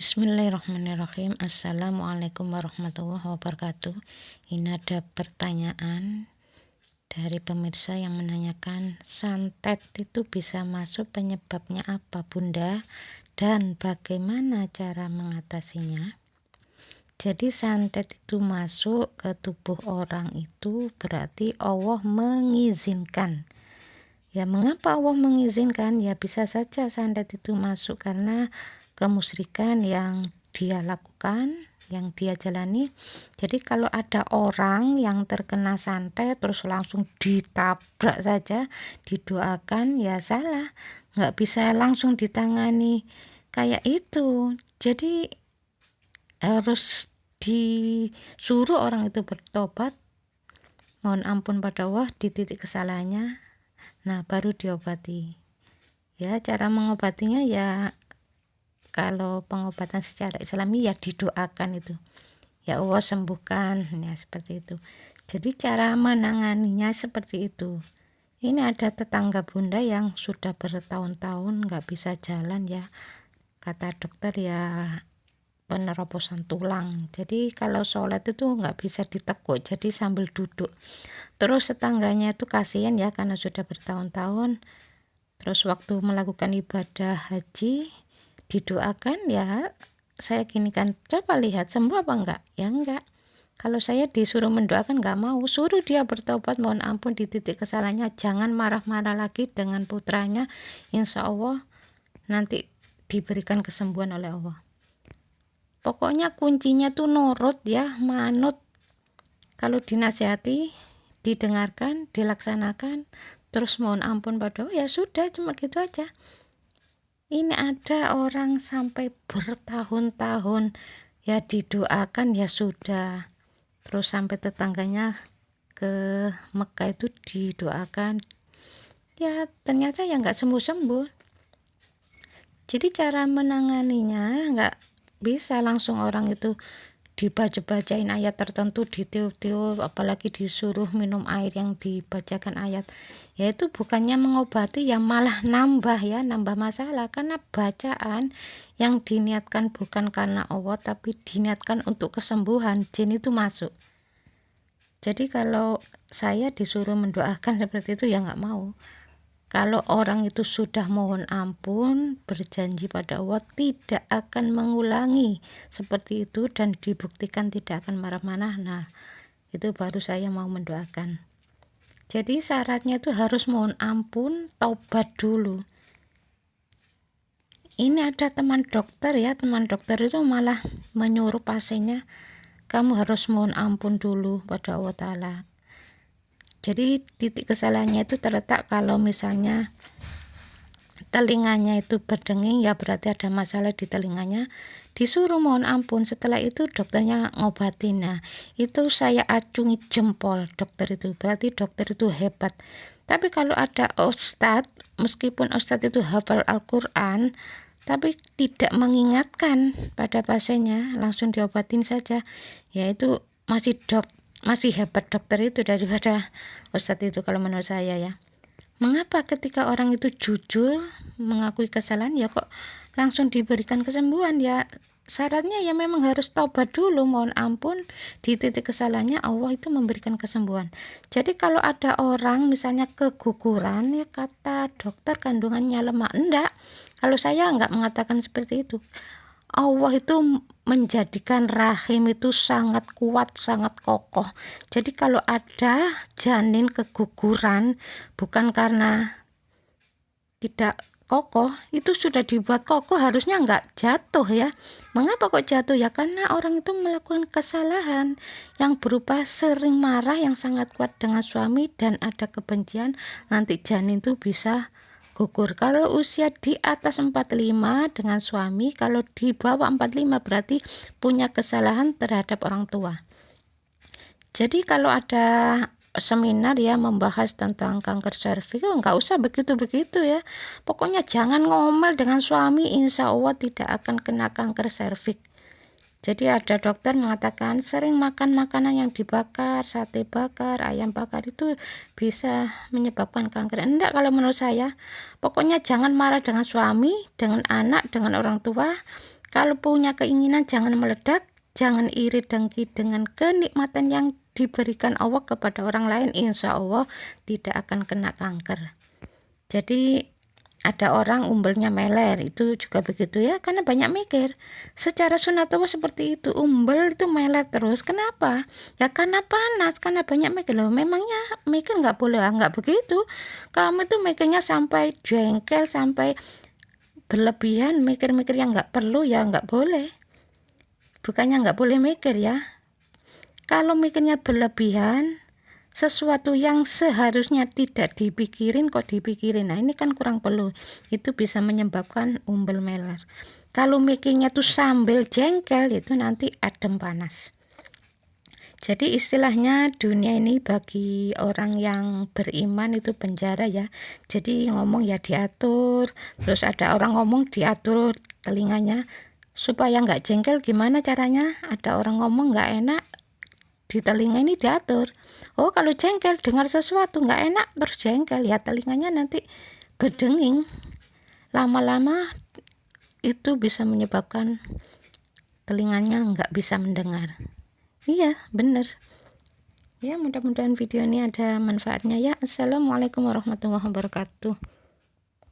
Bismillahirrahmanirrahim. Assalamualaikum warahmatullahi wabarakatuh. Ini ada pertanyaan dari pemirsa yang menanyakan, santet itu bisa masuk, penyebabnya apa Bunda, dan bagaimana cara mengatasinya? Jadi santet itu masuk ke tubuh orang itu berarti Allah mengizinkan. Ya, mengapa Allah mengizinkan? Ya, bisa saja santet itu masuk karena kemusyrikan yang dia lakukan, yang dia jalani. Jadi kalau ada orang yang terkena santet terus langsung ditabrak saja, didoakan, ya salah. Nggak bisa langsung ditangani kayak itu. Jadi harus disuruh orang itu bertobat, mohon ampun pada Allah di titik kesalahannya, nah baru diobati. Ya, cara mengobatinya ya kalau pengobatan secara Islami ya didoakan itu, ya Allah sembuhkan, ya seperti itu. Jadi cara menanganinya seperti itu. Ini ada tetangga Bunda yang sudah bertahun-tahun nggak bisa jalan, ya kata dokter ya penerobosan tulang. Jadi kalau sholat itu nggak bisa ditekuk, jadi sambil duduk. Terus tetangganya itu kasihan ya karena sudah bertahun-tahun. Terus waktu melakukan ibadah haji didoakan, ya saya gini kan, coba lihat sembuh apa enggak, ya enggak. Kalau saya disuruh mendoakan enggak mau, suruh dia bertobat, mohon ampun di titik kesalahannya, jangan marah-marah lagi dengan putranya, insya Allah nanti diberikan kesembuhan oleh Allah. Pokoknya kuncinya tuh nurut ya, manut. Kalau dinasihati, didengarkan, dilaksanakan, terus mohon ampun pada Allah, ya sudah, cuma gitu aja. Ini ada orang sampai bertahun-tahun ya didoakan, ya sudah. Terus sampai tetangganya ke Mekah itu didoakan, ya ternyata ya nggak sembuh-sembuh. Jadi cara menanganinya nggak bisa langsung orang itu dibaca-bacain ayat tertentu, ditiup-tiup, apalagi disuruh minum air yang dibacakan ayat, yaitu bukannya mengobati, ya malah nambah masalah, karena bacaan yang diniatkan bukan karena Allah tapi diniatkan untuk kesembuhan, jin itu masuk. Jadi kalau saya disuruh mendoakan seperti itu ya nggak mau. Kalau orang itu sudah mohon ampun, berjanji pada Allah tidak akan mengulangi seperti itu dan dibuktikan tidak akan marah-marah, nah itu baru saya mau mendoakan. Jadi syaratnya itu harus mohon ampun, taubat dulu. Ini ada teman dokter ya, teman dokter itu malah menyuruh pasiennya, kamu harus mohon ampun dulu pada Allah Ta'ala. Jadi titik kesalahannya itu terletak kalau misalnya telinganya itu berdenging, ya berarti ada masalah di telinganya, disuruh mohon ampun. Setelah itu dokternya ngobatin. Nah itu saya acungi jempol dokter itu, berarti dokter itu hebat. Tapi kalau ada ustadz, meskipun ustadz itu hafal Al-Quran tapi tidak mengingatkan pada pasiennya, langsung diobatin saja, yaitu masih hebat dokter itu daripada ustadz itu kalau menurut saya ya. Mengapa ketika orang itu jujur mengakui kesalahan ya kok langsung diberikan kesembuhan? Ya syaratnya ya memang harus taubat dulu, mohon ampun, di titik kesalahannya Allah itu memberikan kesembuhan. Jadi kalau ada orang misalnya keguguran, ya kata dokter kandungannya lemah, enggak. Kalau saya enggak mengatakan seperti itu. Allah itu menjadikan rahim itu sangat kuat, sangat kokoh. Jadi kalau ada janin keguguran bukan karena tidak kokoh, itu sudah dibuat kokoh, harusnya nggak jatuh ya. Mengapa kok jatuh? Ya karena orang itu melakukan kesalahan yang berupa sering marah yang sangat kuat dengan suami dan ada kebencian, nanti janin itu bisa gugur. Kalau usia di atas 45 dengan suami, kalau di bawah 45 berarti punya kesalahan terhadap orang tua. Jadi kalau ada seminar ya membahas tentang kanker serviks, nggak usah begitu-begitu ya. Pokoknya jangan ngomel dengan suami, insya Allah tidak akan kena kanker serviks. Jadi ada dokter mengatakan sering makan makanan yang dibakar, sate bakar, ayam bakar itu bisa menyebabkan kanker. Enggak kalau menurut saya. Pokoknya jangan marah dengan suami, dengan anak, dengan orang tua. Kalau punya keinginan jangan meledak, jangan iri dengki dengan kenikmatan yang diberikan Allah kepada orang lain, insya Allah tidak akan kena kanker. Jadi ada orang umbelnya meler, itu juga begitu ya, karena banyak mikir. Secara sunatullah seperti itu, umbel itu meler terus. Kenapa? Ya karena panas, karena banyak mikir. Loh, memangnya mikir nggak boleh? Nggak begitu. Kamu itu mikirnya sampai jengkel, sampai berlebihan, mikir-mikir yang nggak perlu, ya nggak boleh. Bukannya nggak boleh mikir ya. Kalau mikirnya berlebihan, sesuatu yang seharusnya tidak dipikirin kok dipikirin, nah ini kan kurang perlu, itu bisa menyebabkan umbel meler. Kalau mikirnya tuh sambil jengkel, itu nanti adem panas. Jadi istilahnya dunia ini bagi orang yang beriman itu penjara ya. Jadi ngomong ya diatur, terus ada orang ngomong diatur telinganya supaya nggak jengkel. Gimana caranya? Ada orang ngomong nggak enak, di telinga ini diatur. Oh, kalau jengkel dengar sesuatu nggak enak terus jengkel, ya telinganya nanti berdenging. Lama-lama itu bisa menyebabkan telinganya nggak bisa mendengar. Iya, bener. Ya, mudah-mudahan video ini ada manfaatnya ya. Assalamualaikum warahmatullahi wabarakatuh.